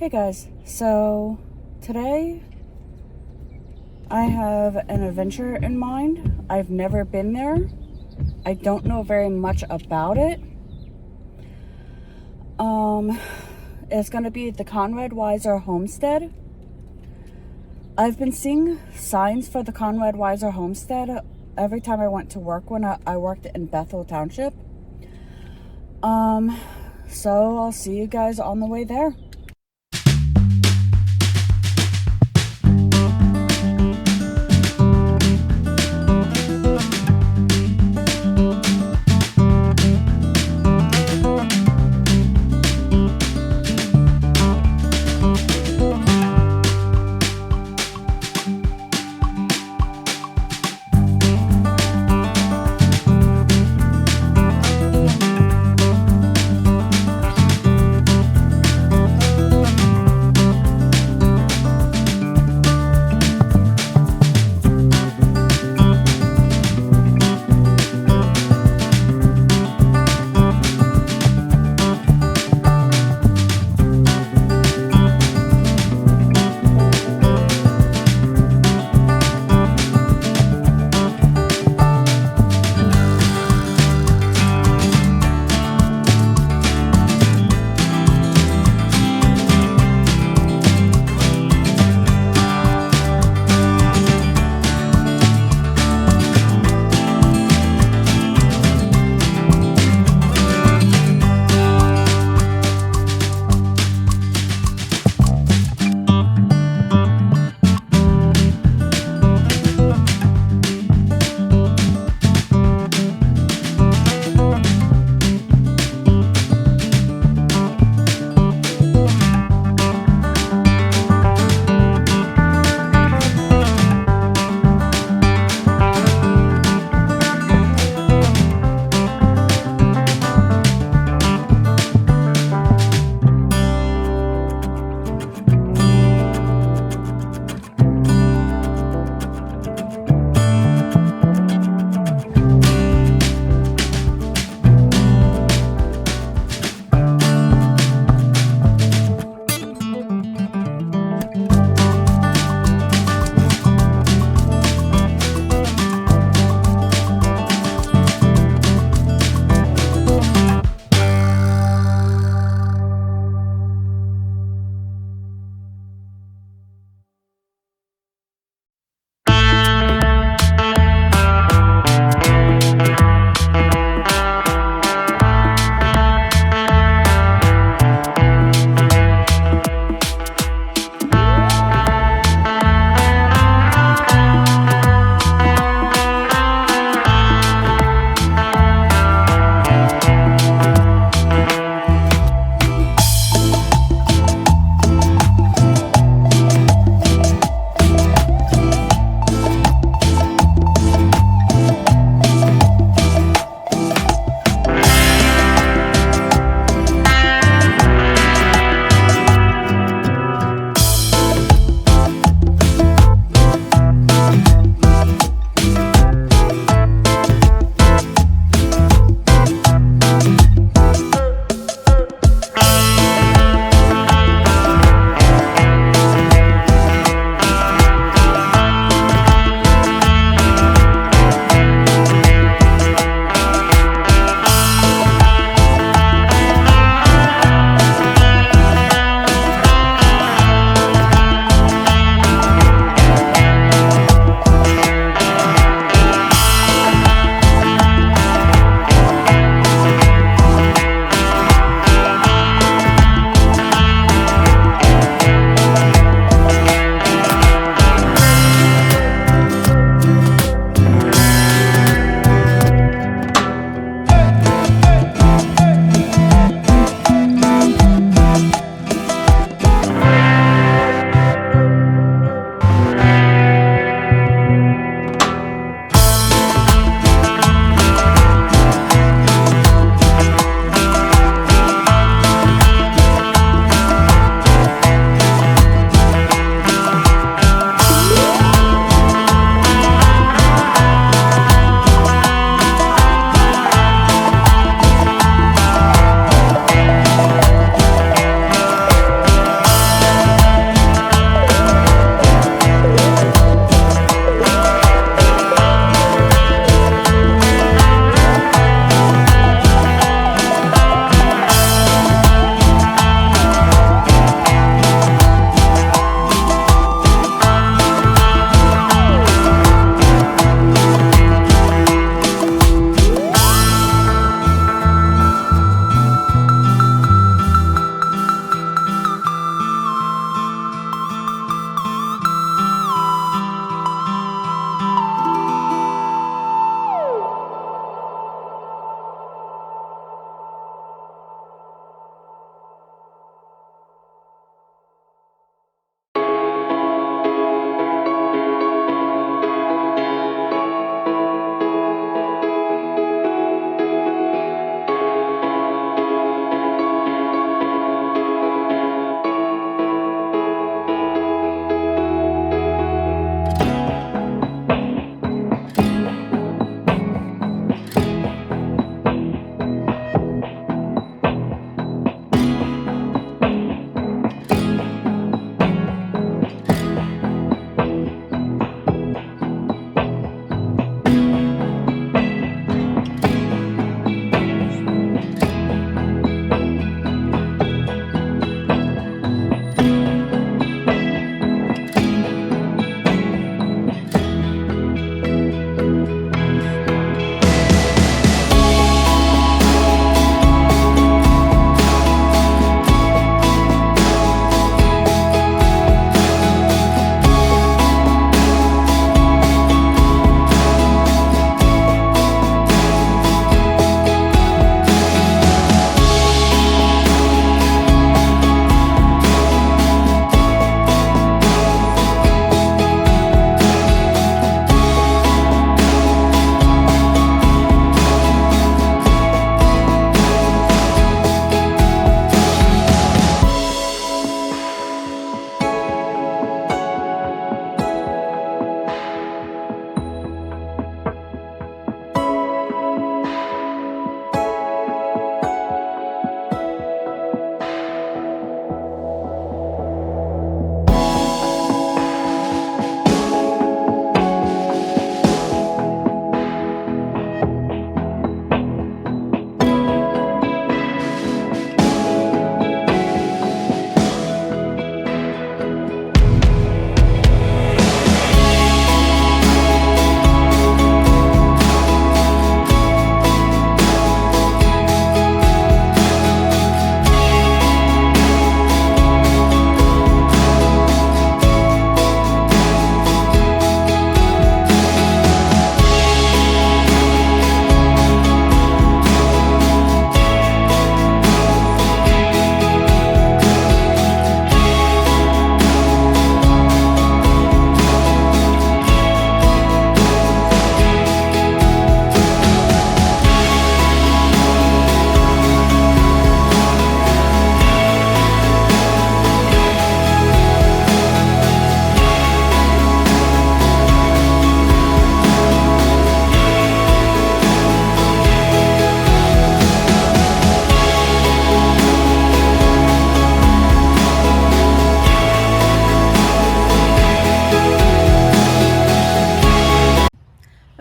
Hey guys, so today I have an adventure in mind. I've never been there. I don't know very much about it. It's going to be the Conrad Weiser Homestead. I've been seeing signs for the Conrad Weiser Homestead every time I went to work when I worked in Bethel Township. So I'll see you guys on the way there.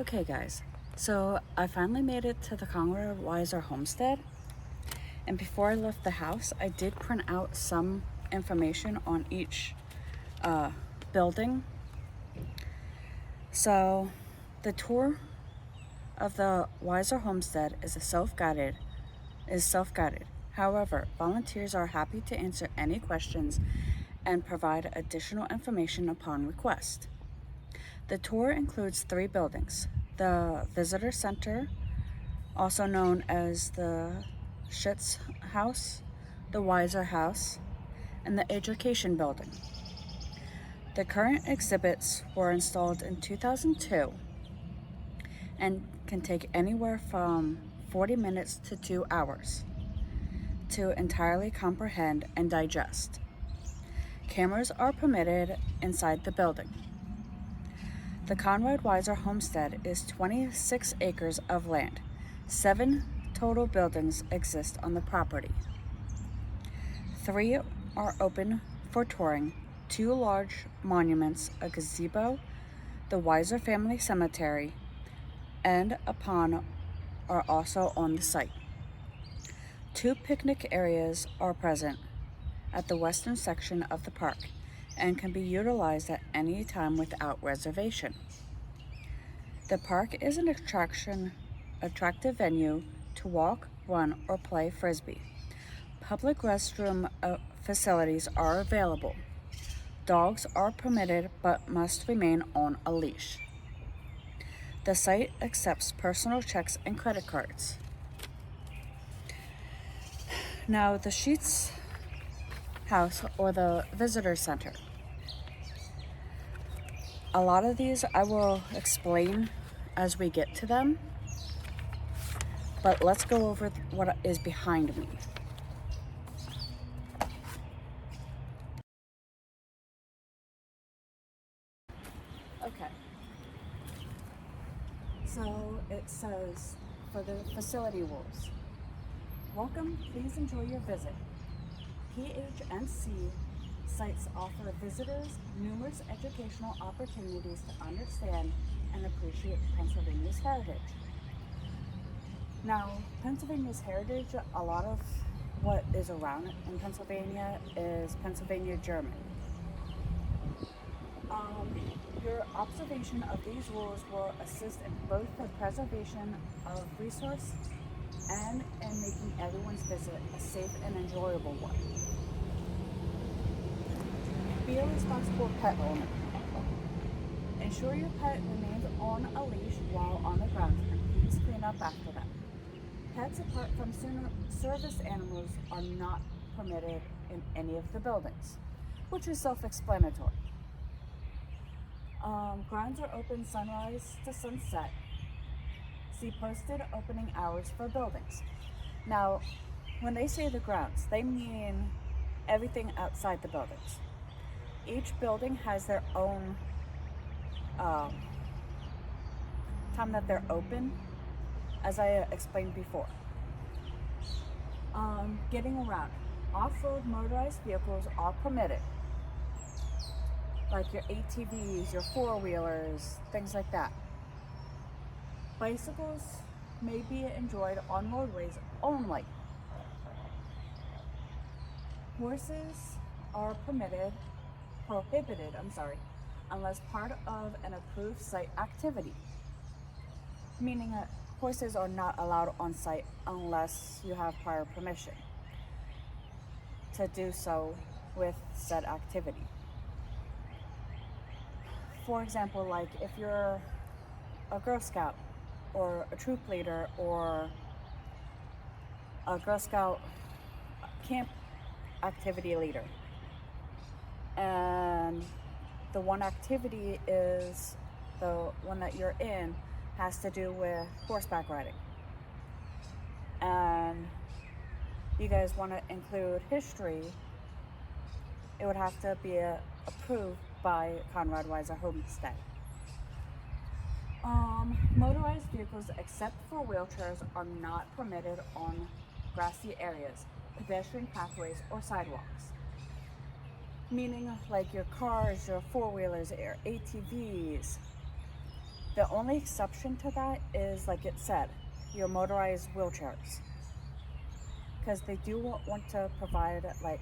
Okay guys, so I finally made it to the Conrad Weiser Homestead, and before I left the house I did print out some information on each building. So the tour of the Weiser Homestead is self-guided. However, volunteers are happy to answer any questions and provide additional information upon request. The tour includes 3 buildings: the Visitor Center, also known as the Schitz House, the Weiser House, and the Education Building. The current exhibits were installed in 2002 and can take anywhere from 40 minutes to 2 hours to entirely comprehend and digest. Cameras are permitted inside the building. The Conrad Weiser Homestead is 26 acres of land. 7 total buildings exist on the property. 3 are open for touring. 2 large monuments, a gazebo, the Weiser Family Cemetery, and a pond are also on the site. 2 picnic areas are present at the western section of the park and can be utilized at any time without reservation. The park is an attractive venue to walk, run, or play frisbee. Public restroom facilities are available. Dogs are permitted but must remain on a leash. The site accepts personal checks and credit cards. Now, the Schitz House or the Visitor Center. A lot of these I will explain as we get to them, but let's go over what is behind me. Okay. So it says for the facility rules: welcome, please enjoy your visit. PHNC sites offer visitors numerous educational opportunities to understand and appreciate Pennsylvania's heritage. Now, Pennsylvania's heritage, a lot of what is around in Pennsylvania is Pennsylvania German. Your observation of these rules will assist in both the preservation of resource and in making everyone's visit a safe and enjoyable one. Be a responsible pet owner. Ensure your pet remains on a leash while on the ground and please clean up after them. Pets apart from service animals are not permitted in any of the buildings, which is self-explanatory. Grounds are open sunrise to sunset. See posted opening hours for buildings. Now, when they say the grounds, they mean everything outside the buildings. Each building has their own time that they're open, as I explained before. Getting around. Off-road motorized vehicles are permitted, like your ATVs, your four-wheelers, things like that. Bicycles may be enjoyed on roadways only. Horses are prohibited, unless part of an approved site activity. Meaning that horses are not allowed on site unless you have prior permission to do so with said activity. For example, like if you're a Girl Scout or a troop leader or a Girl Scout camp activity leader, and the one activity is the one that you're in has to do with horseback riding, and you guys want to include history, it would have to be approved by Conrad Weiser Homestead. Motorized vehicles except for wheelchairs are not permitted on grassy areas, pedestrian pathways, or sidewalks. Meaning like your cars, your four-wheelers, your ATVs, The only exception to that is, like it said, your motorized wheelchairs. Because they do want to provide like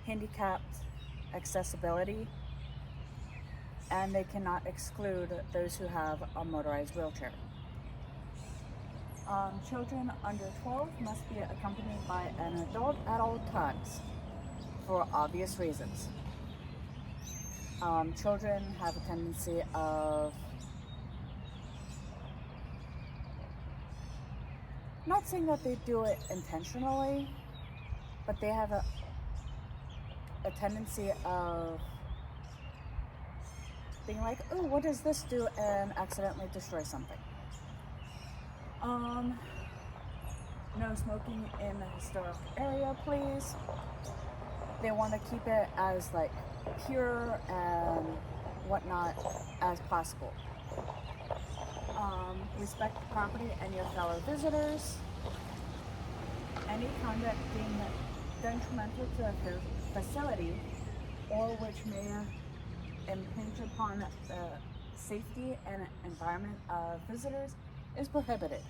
handicapped accessibility, and they cannot exclude those who have a motorized wheelchair. Children under 12 must be accompanied by an adult at all times for obvious reasons. Children have a tendency of, not saying that they do it intentionally, but they have a tendency of being like, oh, what does this do, and accidentally destroy something. No smoking in the historic area, please. They want to keep it as like pure and whatnot as possible. Respect the property and your fellow visitors. Any conduct deemed detrimental to the facility or which may impinge upon the safety and environment of visitors is prohibited.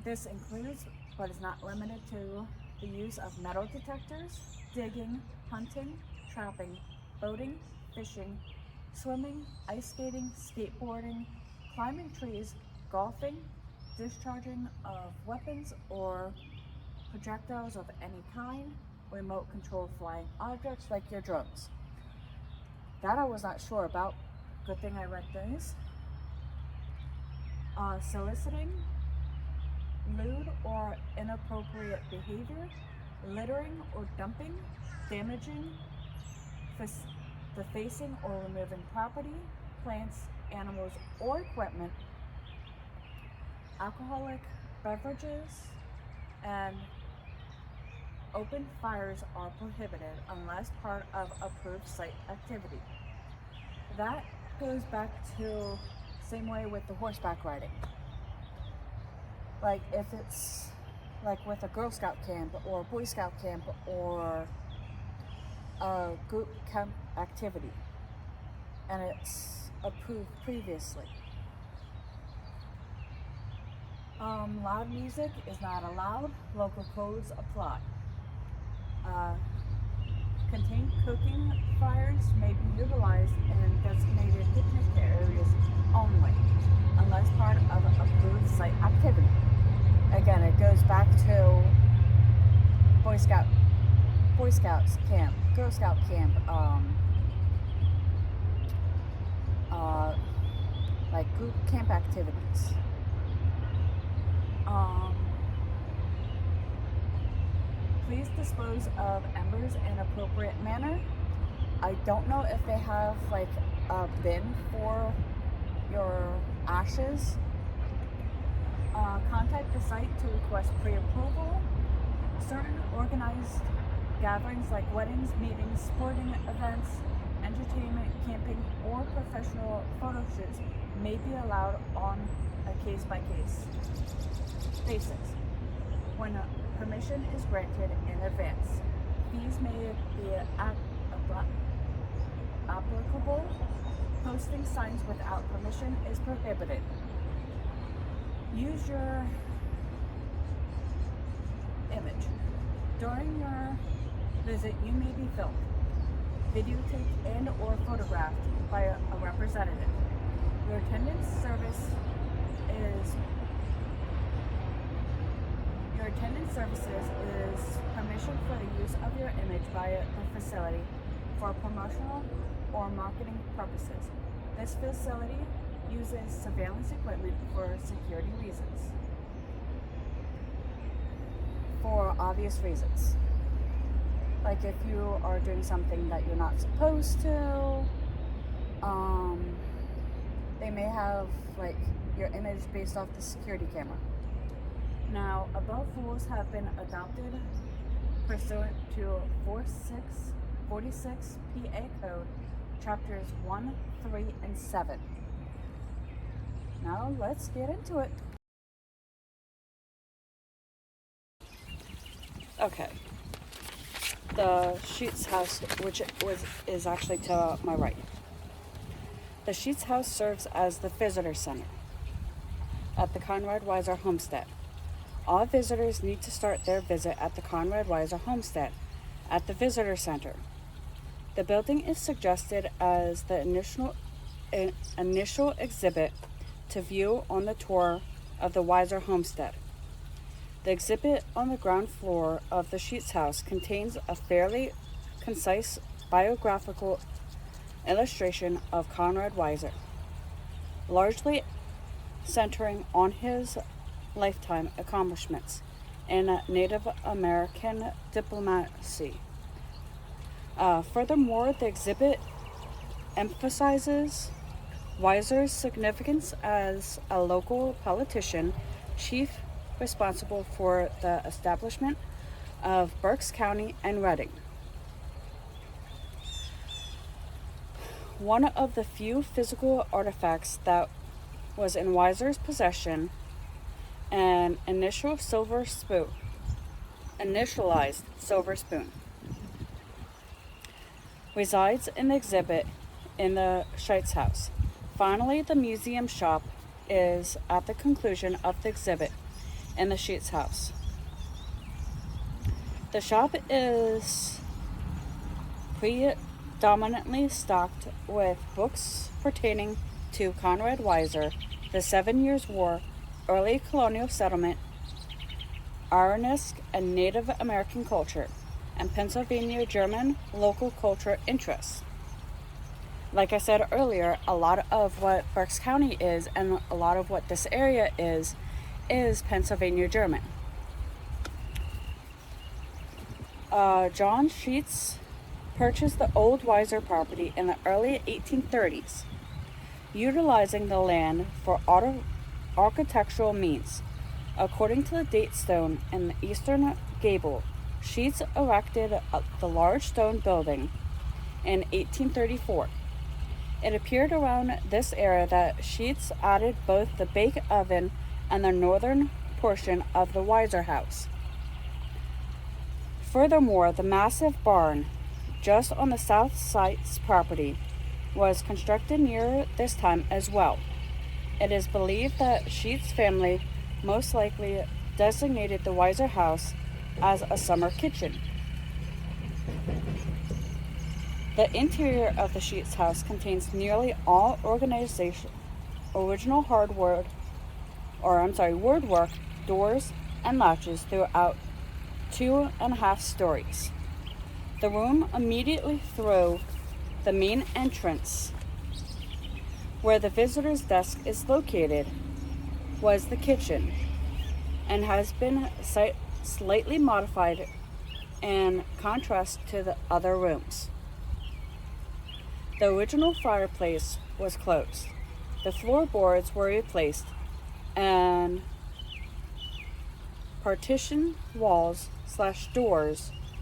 This includes, but is not limited to, the use of metal detectors, digging, hunting, trapping, boating, fishing, swimming, ice skating, skateboarding, climbing trees, golfing, discharging of weapons or projectiles of any kind, remote control flying objects like your drones. That I was not sure about. Good thing I read those. Soliciting, lewd or inappropriate behavior, littering or dumping, damaging, defacing or removing property, plants, animals, or equipment, alcoholic beverages, and open fires are prohibited unless part of approved site activity. That goes back to same way with the horseback riding. Like if it's like with a Girl Scout camp or Boy Scout camp or a group camp activity and it's approved previously. Loud music is not allowed. Local codes apply. Contained cooking fires may be utilized in designated picnic areas only, unless part of an approved site activity. Again, it goes back to Boy Scouts camp, Girl Scout camp, like group camp activities. Please dispose of embers in appropriate manner. I don't know if they have like a bin for your ashes. Contact the site to request pre-approval. Certain organized gatherings like weddings, meetings, sporting events, entertainment, camping, or professional photo shoots may be allowed on a case-by-case basis when permission is granted in advance. Fees may be applicable. Posting signs without permission is prohibited. Use your image. During your visit, you may be filmed, videotaped, and or photographed by a representative. Your attendance services is permission for the use of your image by the facility for promotional or marketing purposes. This facility uses surveillance equipment for security reasons. For obvious reasons. Like if you are doing something that you're not supposed to, they may have like your image based off the security camera. Now, above rules have been adopted pursuant to 46 PA Code, Chapters 1, 3, and 7. Now, let's get into it. Okay. The Sheets house, which is actually to my right. The Sheets House serves as the visitor center at the Conrad Weiser Homestead. All visitors need to start their visit at the Conrad Weiser Homestead at the visitor center. The building is suggested as the initial exhibit to view on the tour of the Weiser Homestead. The exhibit on the ground floor of the Sheets House contains a fairly concise biographical illustration of Conrad Weiser, largely centering on his lifetime accomplishments in Native American diplomacy. Furthermore, the exhibit emphasizes Weiser's significance as a local politician, chief responsible for the establishment of Berks County and Reading. One of the few physical artifacts that was in Weiser's possession, an initialized silver spoon, resides in the exhibit in the Sheets House. Finally, the museum shop is at the conclusion of the exhibit in the Sheets House. The shop is predominantly stocked with books pertaining to Conrad Weiser, the 7 Years' War, early colonial settlement, Irish and Native American culture, and Pennsylvania German local culture interests. Like I said earlier, a lot of what Berks County is and a lot of what this area is Pennsylvania German. John Sheets purchased the old Weiser property in the early 1830s, utilizing the land for architectural means. According to the date stone in the eastern gable, Sheets erected the large stone building in 1834. It appeared around this era that Sheets added both the bake oven and the northern portion of the Weiser house. Furthermore, the massive barn just on the south side's property was constructed near this time as well. It is believed that Sheets' family most likely designated the Weiser house as a summer kitchen. The interior of the Sheets house contains nearly all original woodwork, doors, and latches throughout 2.5 stories. The room immediately through the main entrance, where the visitor's desk is located, was the kitchen and has been slightly modified in contrast to the other rooms. The original fireplace was closed. The floorboards were replaced and partition walls /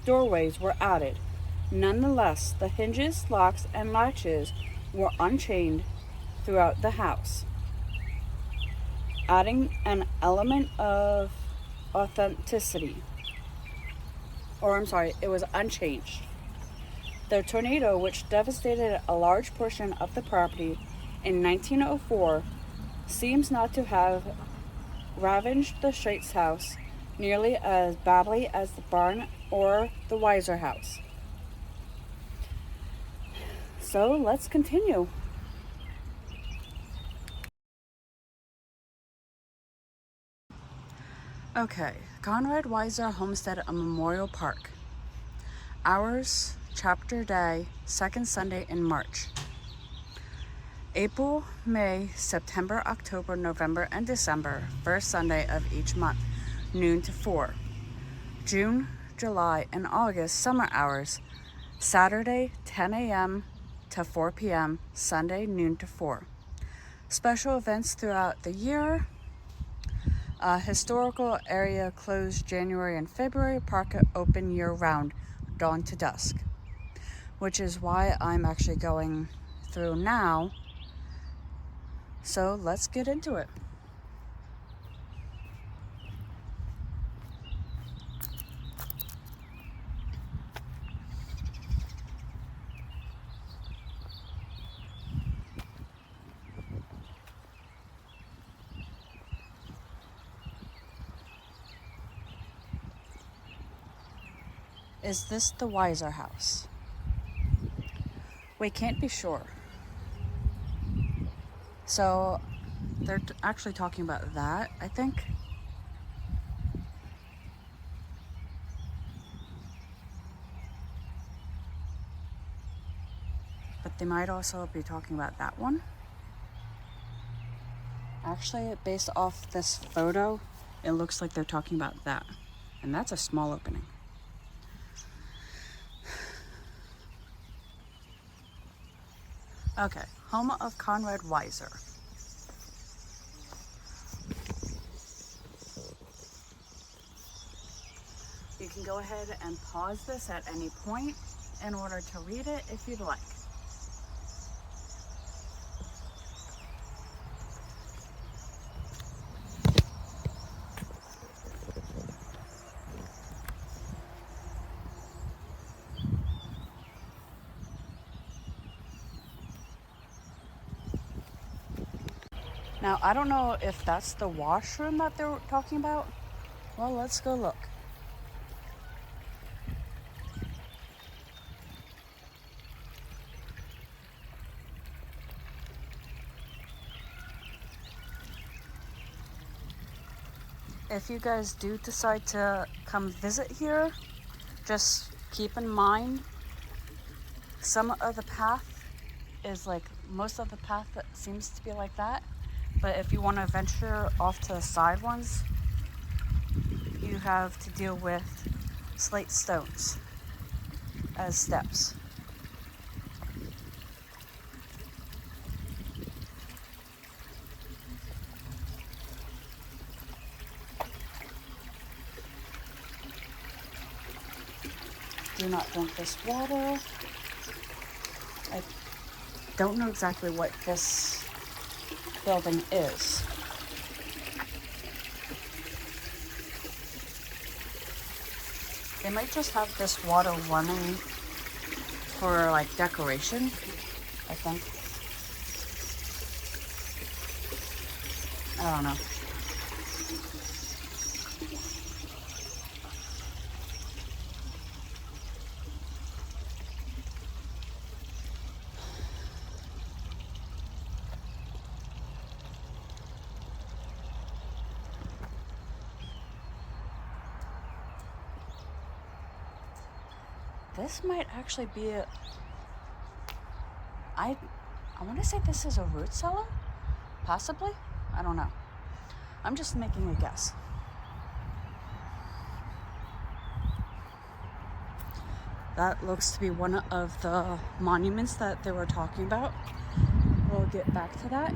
doorways were added. Nonetheless, the hinges, locks, and latches were unchained throughout the house, adding an element of authenticity. It was unchanged. The tornado, which devastated a large portion of the property in 1904, seems not to have ravaged the Sheets house nearly as badly as the barn or the Weiser house. So let's continue. Okay, Conrad Weiser Homestead, a Memorial Park. Hours, Chapter Day, second Sunday in March. April, May, September, October, November, and December, first Sunday of each month, noon to 4. June, July, and August, summer hours, Saturday, 10 a.m. to 4 p.m., Sunday, noon to 4. Special events throughout the year. Historical area closed January and February, park open year-round, dawn to dusk, which is why I'm actually going through now. So let's get into it. Is this the Weiser house? We can't be sure. So they're actually talking about that, I think. But they might also be talking about that one. Actually, based off this photo, it looks like they're talking about that. And that's a small opening. Okay, home of Conrad Weiser. You can go ahead and pause this at any point in order to read it if you'd like. Now, I don't know if that's the washroom that they're talking about. Well, let's go look. If you guys do decide to come visit here, just keep in mind some of the path is like, most of the path that seems to be like that. But if you want to venture off to the side ones, you have to deal with slate stones as steps. Do not drink this water. I don't know exactly what this building is. They might just have this water running for like decoration, I think. I don't know. This might actually be a... I want to say this is a root cellar? Possibly? I don't know. I'm just making a guess. That looks to be one of the monuments that they were talking about. We'll get back to that.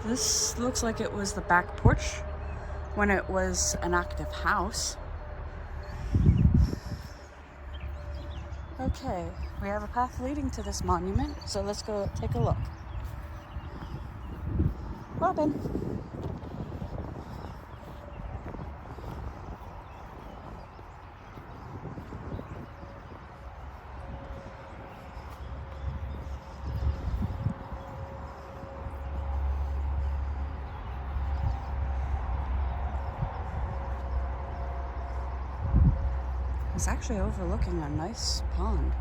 This looks like it was the back porch when it was an active house. Okay, we have a path leading to this monument, so let's go take a look. Robin. It's actually overlooking a nice pond.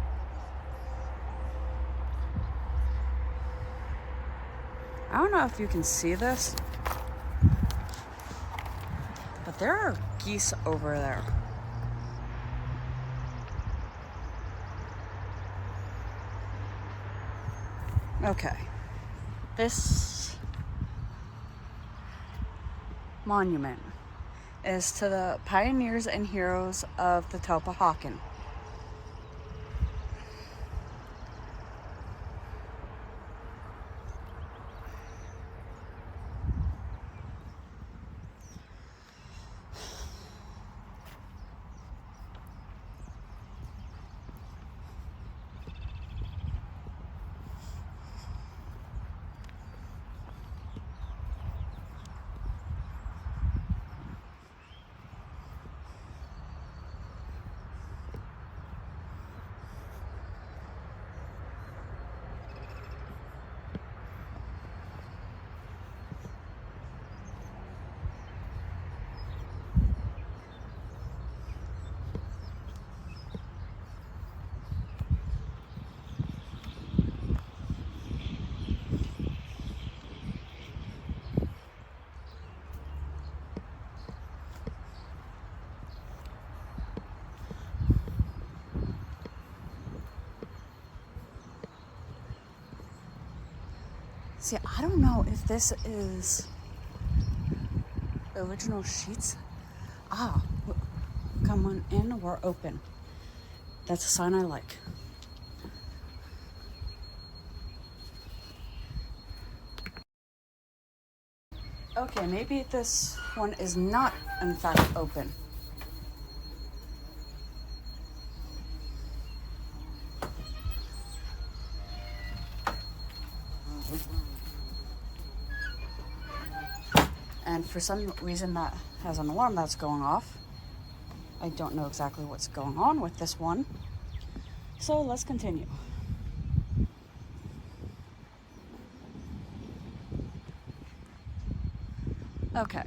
I don't know if you can see this, but there are geese over there. Okay, this monument is to the pioneers and heroes of the Topahakan. See, I don't know if this is original sheets. Come on in, we're open. That's a sign I like. Okay, maybe this one is not in fact open. And for some reason that has an alarm that's going off. I don't know exactly what's going on with this one. So let's continue. Okay,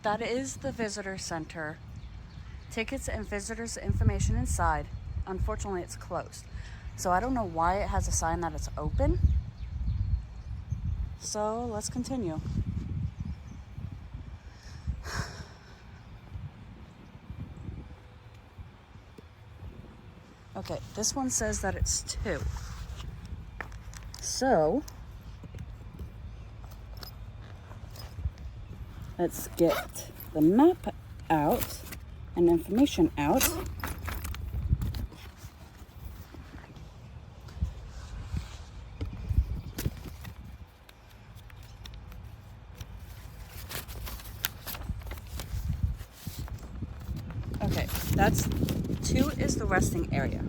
that is the visitor center. Tickets and visitors information inside. Unfortunately, it's closed. So I don't know why it has a sign that it's open. So let's continue. Okay, this one says that it's 2. So let's get the map out and information out. Okay, that's 2 is the resting area.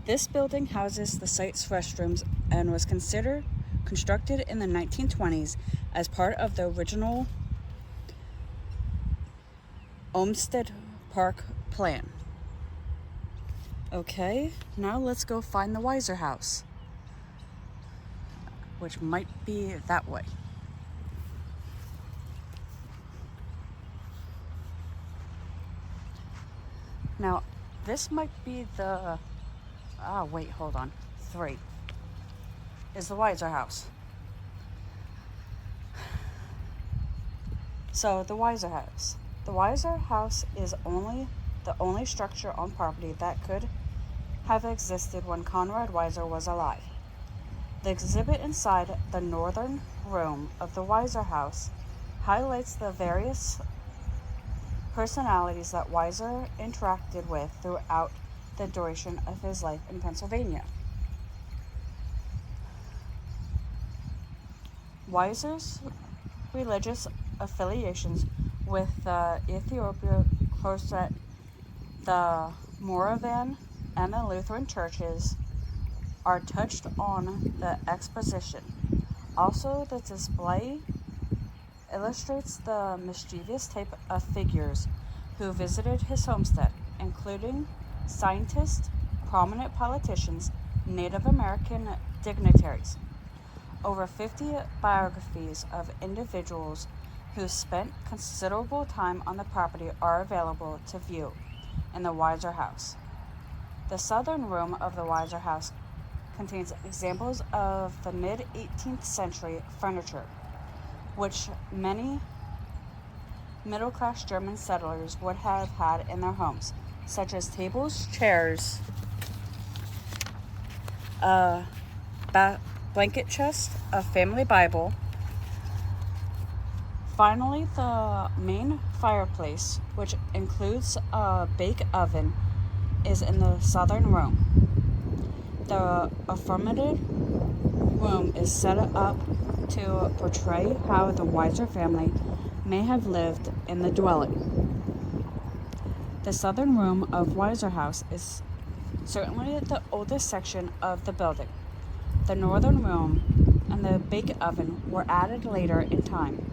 This building houses the site's restrooms and was constructed in the 1920s as part of the original Olmsted Park plan. Okay, now let's go find the Weiser house, which might be that way. Now, this might be the, wait, hold on. 3 is the Weiser house. So, the Weiser house. The Weiser house is the only structure on property that could have existed when Conrad Weiser was alive. The exhibit inside the northern room of the Weiser house highlights the various personalities that Weiser interacted with throughout the duration of his life in Pennsylvania. Weiser's religious affiliations with the Ethiopian Closet, the Moravian, and the Lutheran churches are touched on the exposition. Also, the display illustrates the mischievous type of figures who visited his homestead, including scientists, prominent politicians, Native American dignitaries. Over 50 biographies of individuals who spent considerable time on the property are available to view in the Weiser house. The southern room of the Weiser house contains examples of the mid-18th century furniture, which many middle-class German settlers would have had in their homes, such as tables, chairs, a blanket chest, a family Bible. Finally, the main fireplace, which includes a bake oven, is in the southern room. The affirmative room is set up to portray how the Weiser family may have lived in the dwelling. The southern room of Weiser House is certainly the oldest section of the building. The northern room and the bake oven were added later in time,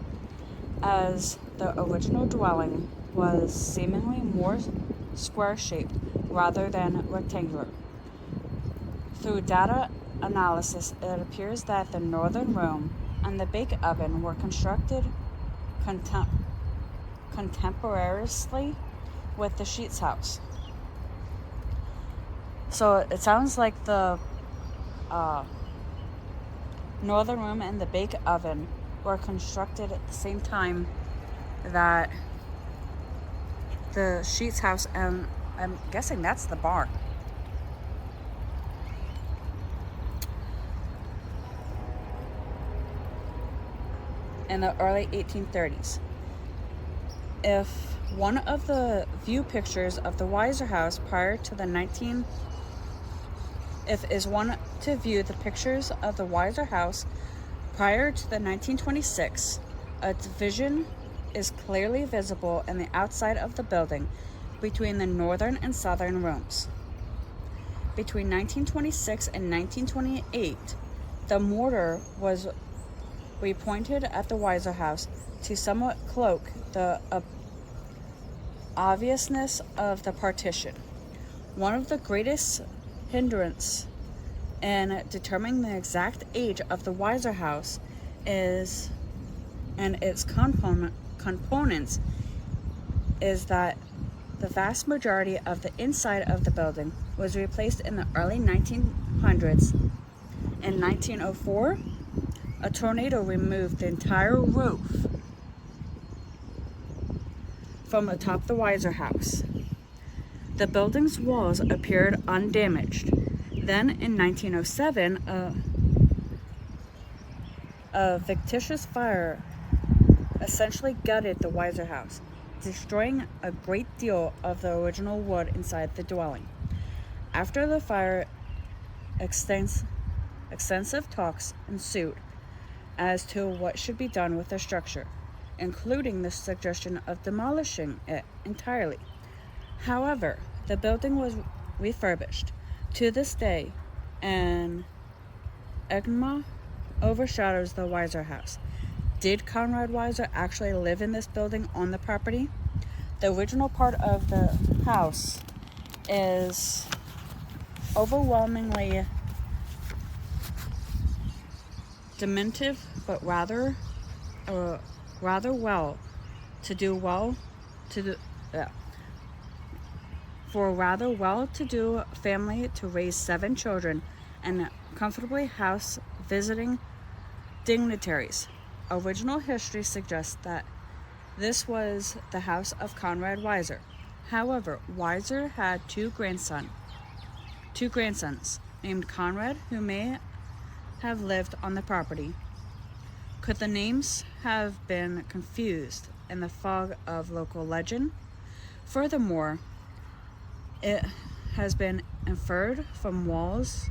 as the original dwelling was seemingly more square-shaped rather than rectangular. Through data analysis, it appears that the northern room and the bake oven were constructed contemporaneously with the Sheets house. So it sounds like the northern room and the bake oven were constructed at the same time that the Sheets house, and I'm guessing that's the barn. in the early 1830s. If one of the view pictures of the Weiser house prior to the 19 if is one to view the pictures of the Weiser house prior to the 1926, a division is clearly visible in the outside of the building between the northern and southern rooms. Between 1926 and 1928, the mortar was repointed at the Weiser house to somewhat cloak the obviousness of the partition. One of the greatest hindrance in determining the exact age of the Weiser house and its components is that the vast majority of the inside of the building was replaced in the early 1900s. In 1904, a tornado removed the entire roof from atop the Weiser house. The building's walls appeared undamaged. Then, in 1907, a fictitious fire essentially gutted the Weiser house, destroying a great deal of the original wood inside the dwelling. After the fire, extensive talks ensued as to what should be done with the structure, including the suggestion of demolishing it entirely. However, the building was refurbished. To this day, an enigma overshadows the Weiser house. Did Conrad Weiser actually live in this building on the property? The original part of the house is overwhelmingly diminutive, but rather for a rather well-to-do family to raise 7 children and comfortably house visiting dignitaries. Original history suggests that this was the house of Conrad Weiser. However, Weiser had two grandsons named Conrad, who may have lived on the property. Could the names have been confused in the fog of local legend? Furthermore, it has been inferred from walls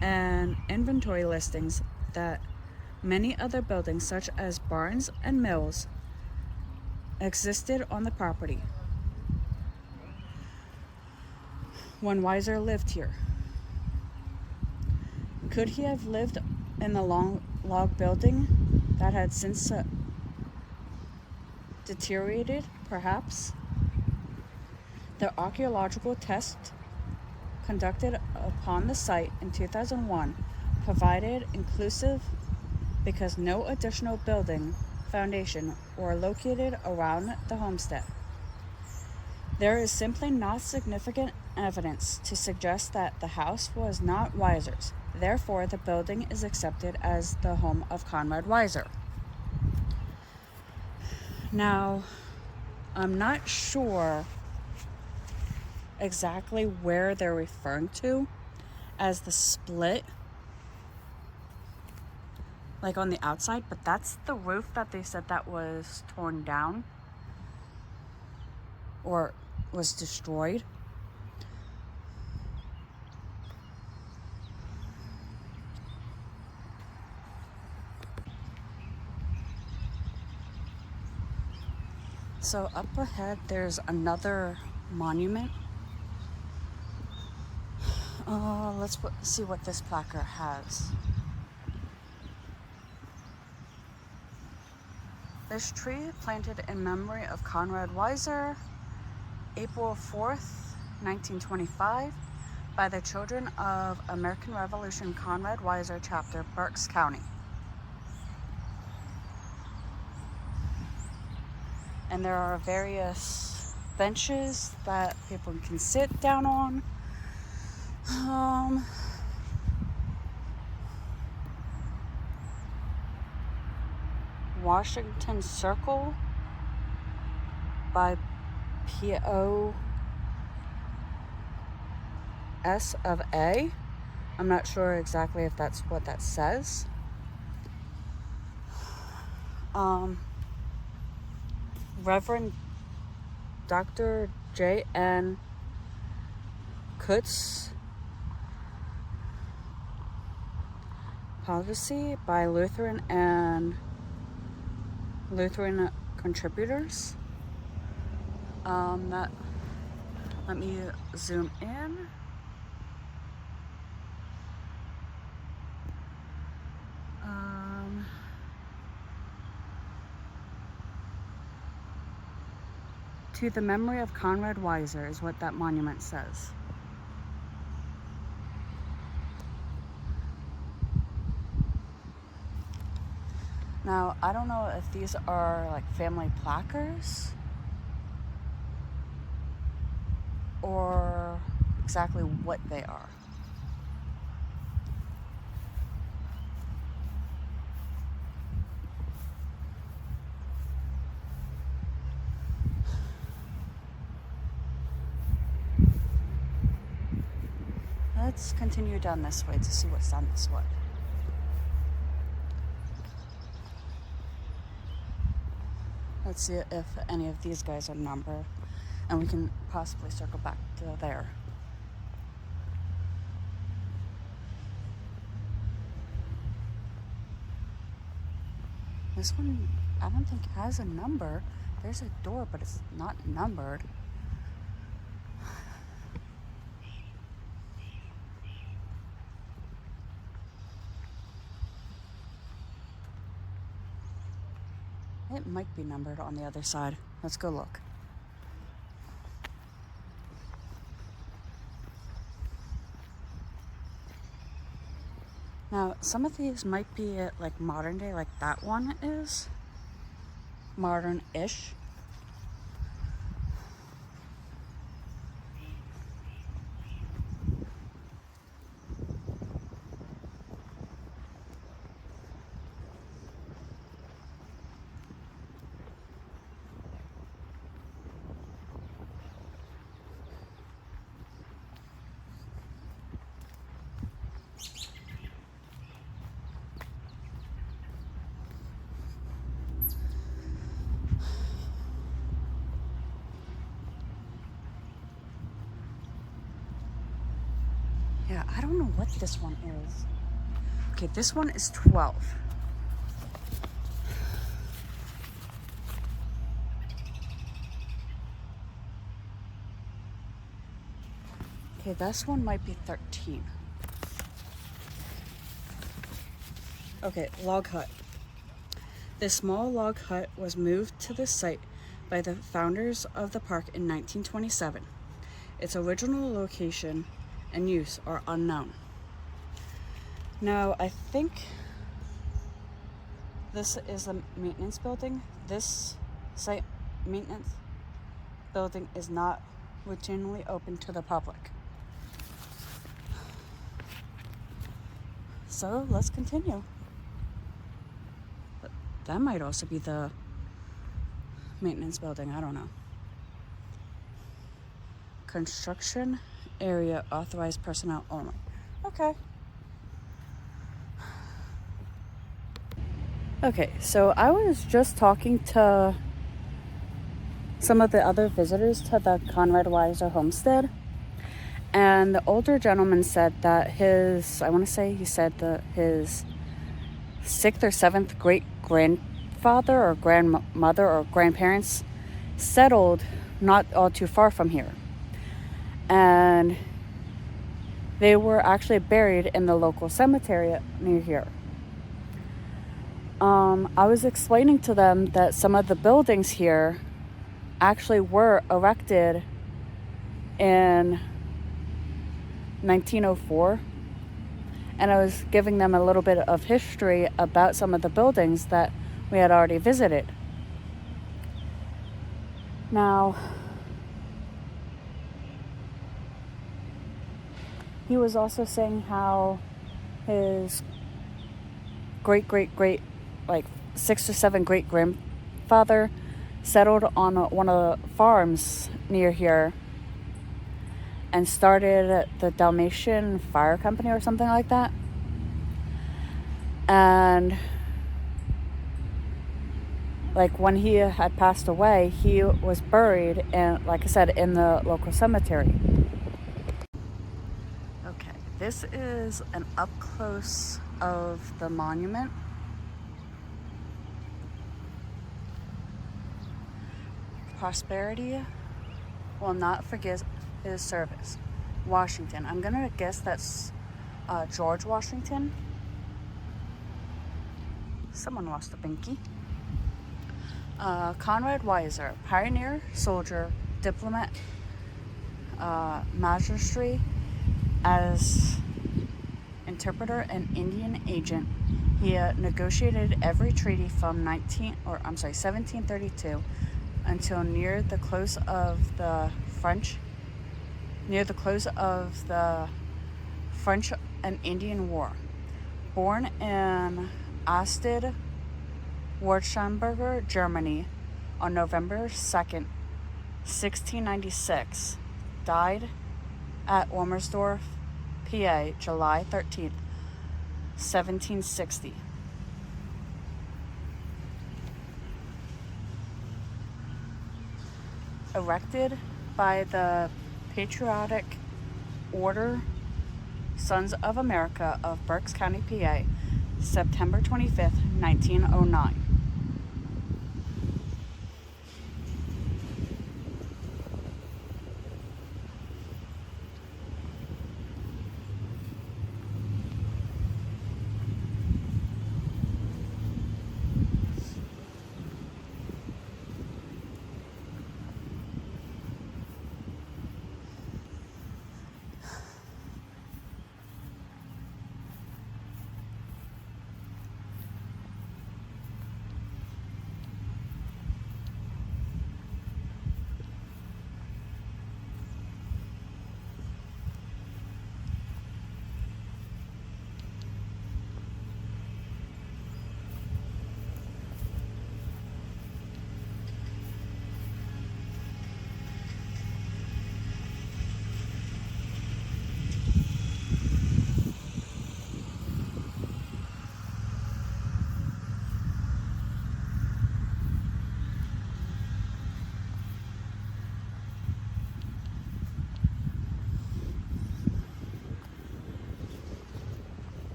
and inventory listings that many other buildings, such as barns and mills, existed on the property when Weiser lived here. Could he have lived in the long log building that had since deteriorated? Perhaps. The archaeological test conducted upon the site in 2001 provided inclusive because no additional building foundation were located around the homestead. There is simply not significant evidence to suggest that the house was not Weiser's. Therefore, the building is accepted as the home of Conrad Weiser. Now, I'm not sure exactly where they're referring to as the split, like on the outside, but that's the roof that they said that was torn down or was destroyed. So up ahead there's another monument. Let's see what this placard has. This tree planted in memory of Conrad Weiser, April 4th, 1925, by the Children of American Revolution Conrad Weiser Chapter, Berks County. And there are various benches that people can sit down on. Washington Circle by POS of A. I'm not sure exactly if that's what that says. Reverend Dr. J.N. Kutz Policy by Lutheran and Lutheran contributors. Let me zoom in. To the memory of Conrad Weiser is what that monument says. Now, I don't know if these are like family placards or exactly what they are. Let's continue down this way to see what's down this way. Let's see if any of these guys are numbered, and we can possibly circle back to there. This one, I don't think has a number. There's a door, but it's not numbered. It might be numbered on the other side. Let's go look. Now, some of these might be like modern day, like that one is modern-ish. Yeah, I don't know what this one is. Okay, this one is 12. Okay, this one might be 13. Okay, log hut. This small log hut was moved to this site by the founders of the park in 1927. Its original location and use are unknown. Now, I think this is a maintenance building. This site maintenance building is not routinely open to the public. So let's continue. But that might also be the maintenance building, I don't know. Construction area authorized personnel only. Okay. Okay, so I was just talking to some of the other visitors to the Conrad Weiser Homestead, and the older gentleman said that he said that his 6th or 7th great grandfather or grandmother or grandparents settled not all too far from here. And they were actually buried in the local cemetery near here. I was explaining to them that some of the buildings here actually were erected in 1904. And I was giving them a little bit of history about some of the buildings that we had already visited. Now, he was also saying how his great, like 6 or 7 great grandfather settled on one of the farms near here and started the Dalmatian Fire Company or something like that. And like when he had passed away, he was buried in, like I said, in the local cemetery. Okay, this is an up close of the monument. Prosperity will not forget his service. Washington. I'm gonna guess that's George Washington. Someone lost a binky. Conrad Weiser, pioneer, soldier, diplomat, magistrate, as interpreter and Indian agent. He negotiated every treaty from 1732 until near the close of the French and Indian War. Born in Asted, Württemberg, Germany, on November 2nd, 1696. Died at Wilmersdorf, PA, July 13th, 1760. Erected by the Patriotic Order Sons of America of Berks County, PA, September 25th, 1909.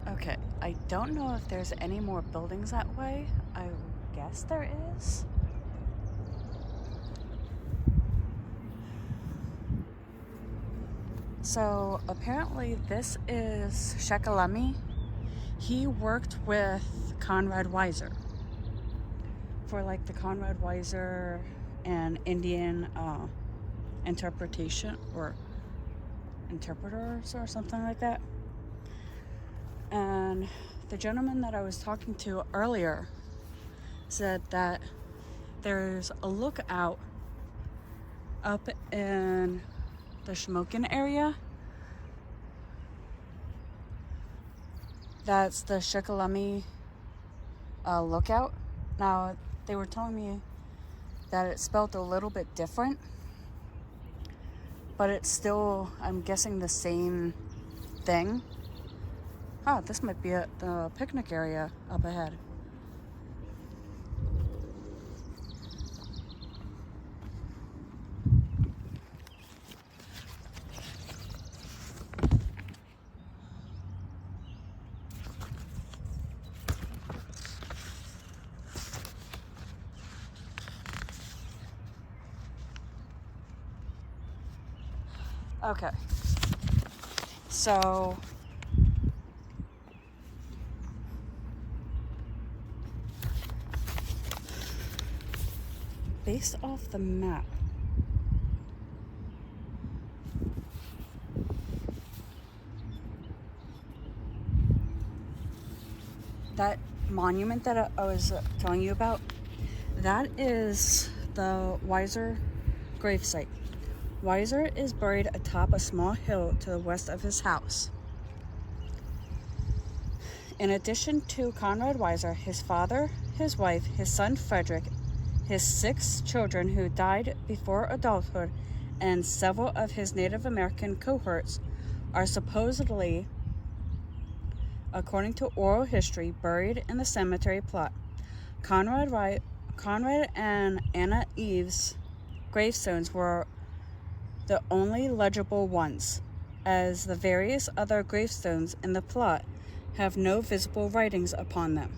Okay, I don't know if there's any more buildings that way. I guess there is. So apparently this is Shekalemi. He worked with Conrad Weiser for like the Conrad Weiser and Indian interpretation or interpreters or something like that. And the gentleman that I was talking to earlier said that there's a lookout up in the Shamokin area. That's the Shekalemi lookout. Now, they were telling me that it's spelled a little bit different, but it's still, I'm guessing, the same thing. Oh, this might be the picnic area up ahead. Okay, so based off the map, that monument that I was telling you about, that is the Weiser gravesite. Weiser is buried atop a small hill to the west of his house. In addition to Conrad Weiser, his father, his wife, his son Frederick, his 6 children who died before adulthood, and several of his Native American cohorts are supposedly, according to oral history, buried in the cemetery plot. Conrad and Anna Eve's gravestones were the only legible ones, as the various other gravestones in the plot have no visible writings upon them.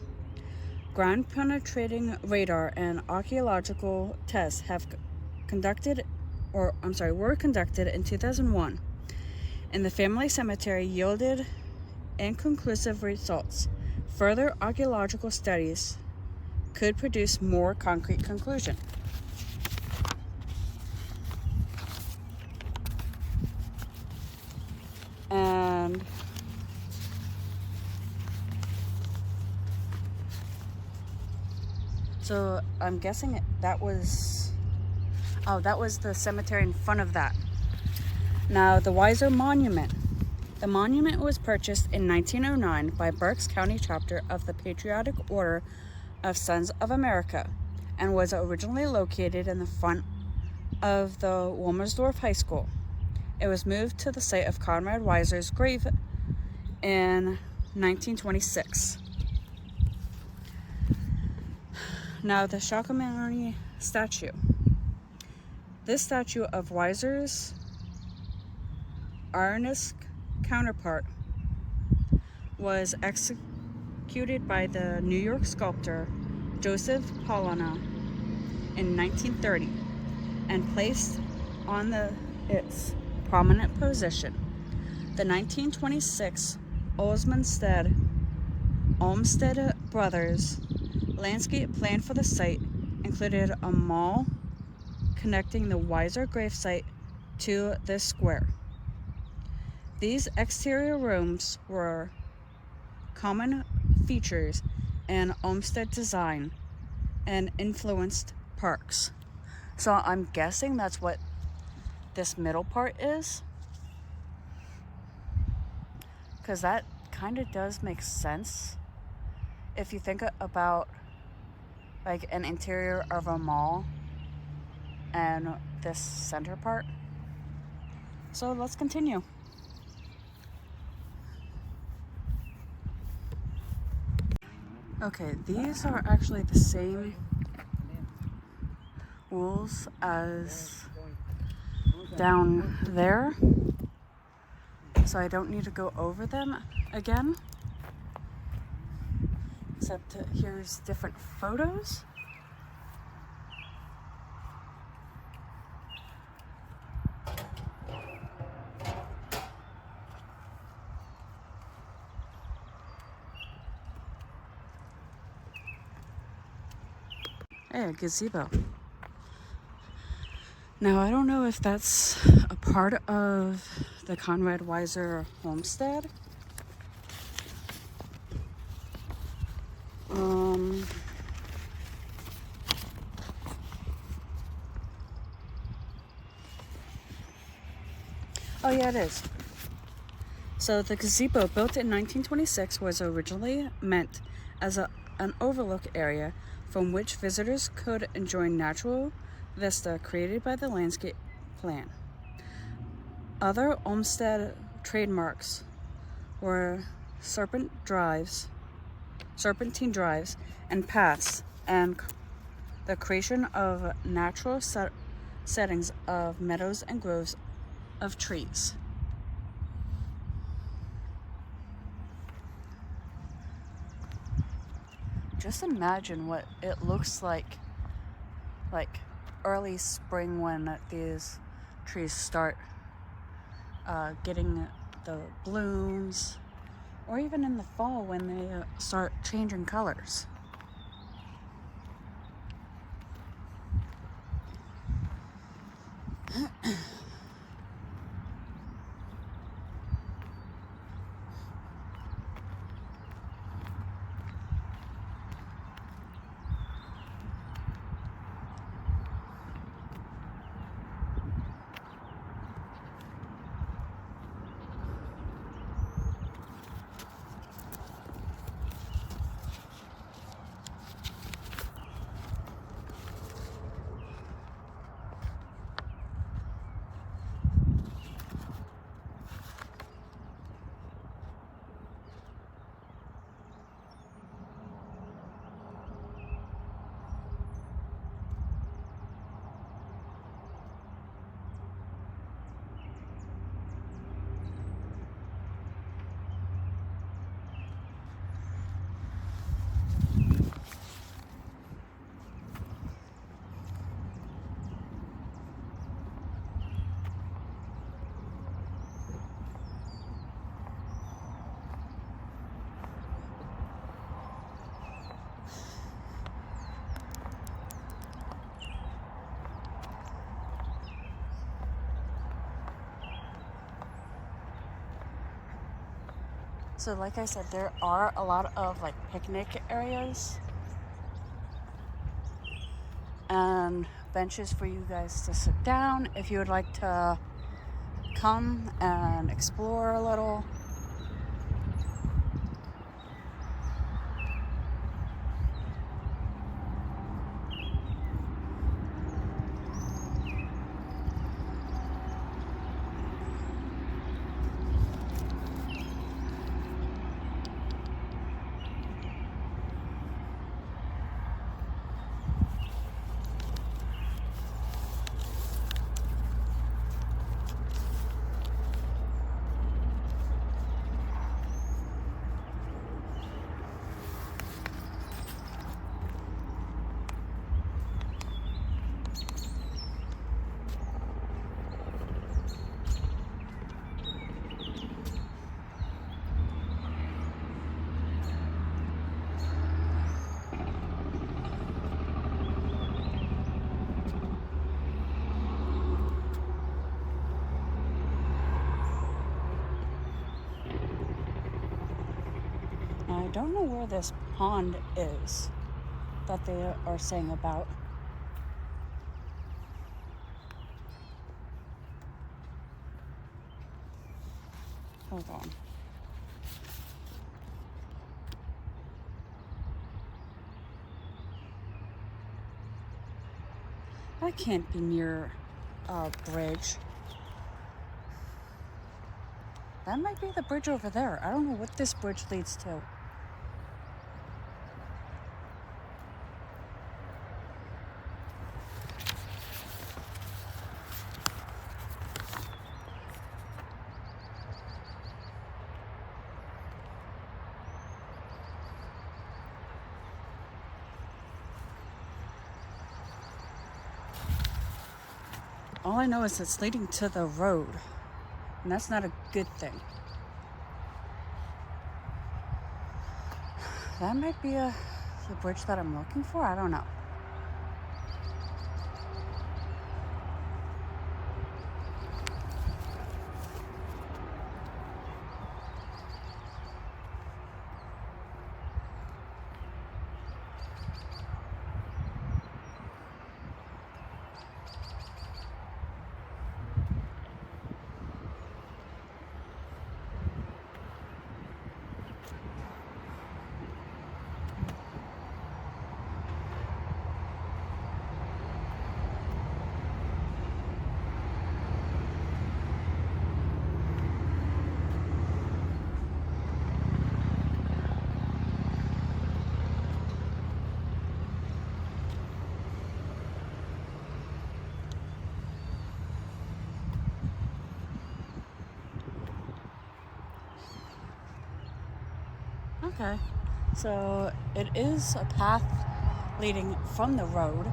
Ground-penetrating radar and archaeological tests were conducted in 2001, and the family cemetery yielded inconclusive results. Further archaeological studies could produce more concrete conclusion. And so I'm guessing that was the cemetery in front of that. Now, the Weiser Monument. The monument was purchased in 1909 by Berks County chapter of the Patriotic Order of Sons of America and was originally located in the front of the Wilmersdorf High School. It was moved to the site of Conrad Weiser's grave in 1926. Now, the Shakyamuni statue. This statue of Weiser's Ironesque counterpart was executed by the New York sculptor Joseph Paulana in 1930 and placed on its prominent position. The 1926 Olmsted Brothers landscape plan for the site included a mall connecting the Weiser gravesite to this square. These exterior rooms were common features in Olmsted design and influenced parks. So I'm guessing that's what this middle part is, because that kind of does make sense if you think about like an interior of a mall and this center part. So let's continue. Okay, these are actually the same rules as down there, so I don't need to go over them again, except here's different photos. Hey, a gazebo. Now, I don't know if that's a part of the Conrad Weiser Homestead. Oh yeah, it is. So the gazebo, built in 1926, was originally meant as an overlook area from which visitors could enjoy natural vista created by the landscape plan. Other Olmsted trademarks were serpentine drives, and paths, and the creation of natural settings of meadows and groves of trees. Just imagine what it looks like early spring when these trees start getting the blooms, or even in the fall when they start changing colors. So like I said, there are a lot of like picnic areas and benches for you guys to sit down if you would like to come and explore a little. I don't know where this pond is that they are saying about. Hold on. That can't be near a bridge. That might be the bridge over there. I don't know what this bridge leads to. All I know is it's leading to the road, and that's not a good thing. That might be the bridge that I'm looking for. I don't know. Okay, so it is a path leading from the road.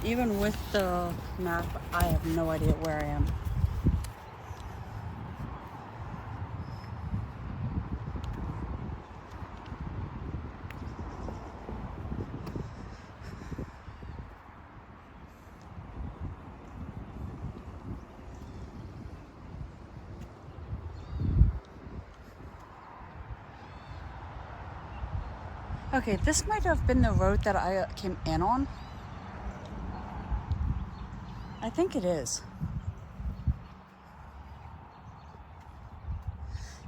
Even with the map, I have no idea where I am. Okay, this might have been the road that I came in on. I think it is.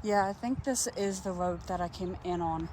Yeah, I think this is the road that I came in on.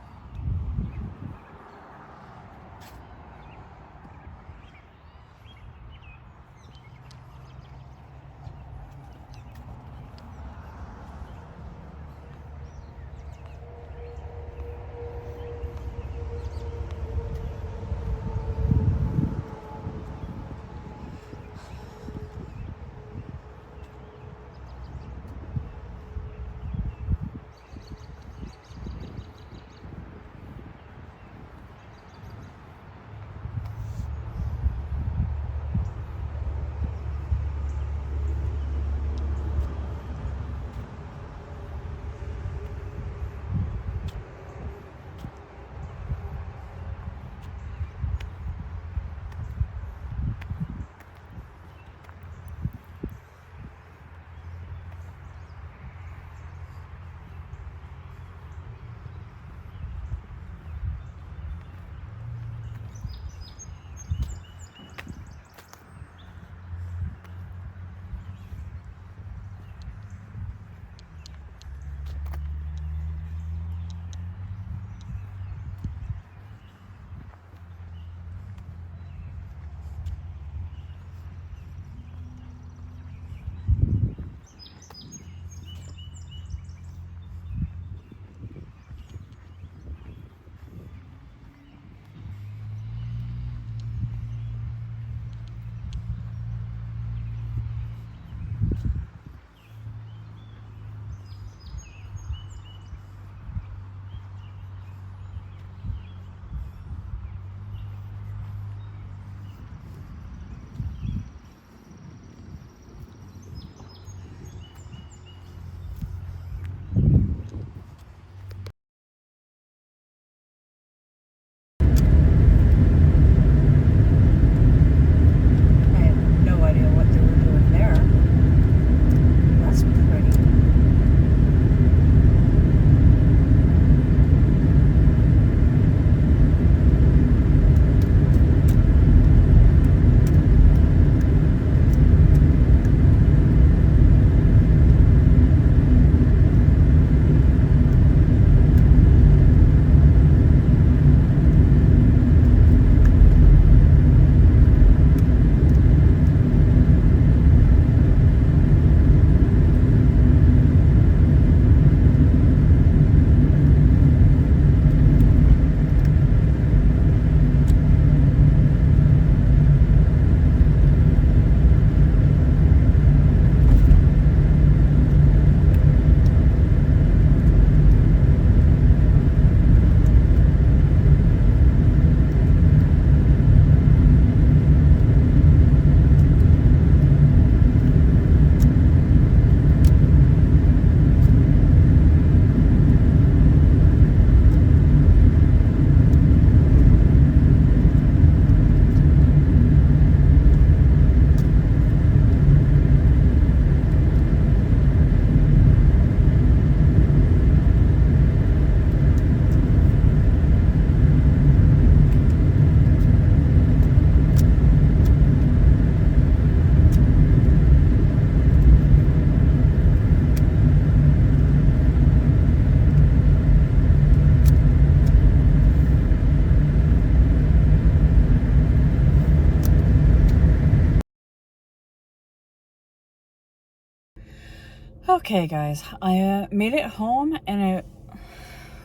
Okay, guys, I made it home and it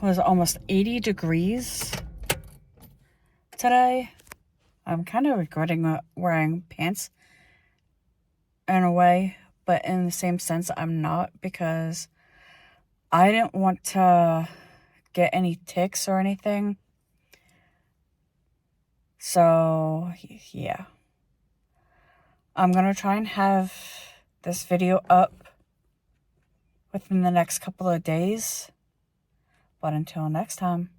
was almost 80 degrees today. I'm kind of regretting wearing pants in a way, but in the same sense, I'm not, because I didn't want to get any ticks or anything. So, yeah. I'm going to try and have this video up within the next couple of days. But until next time.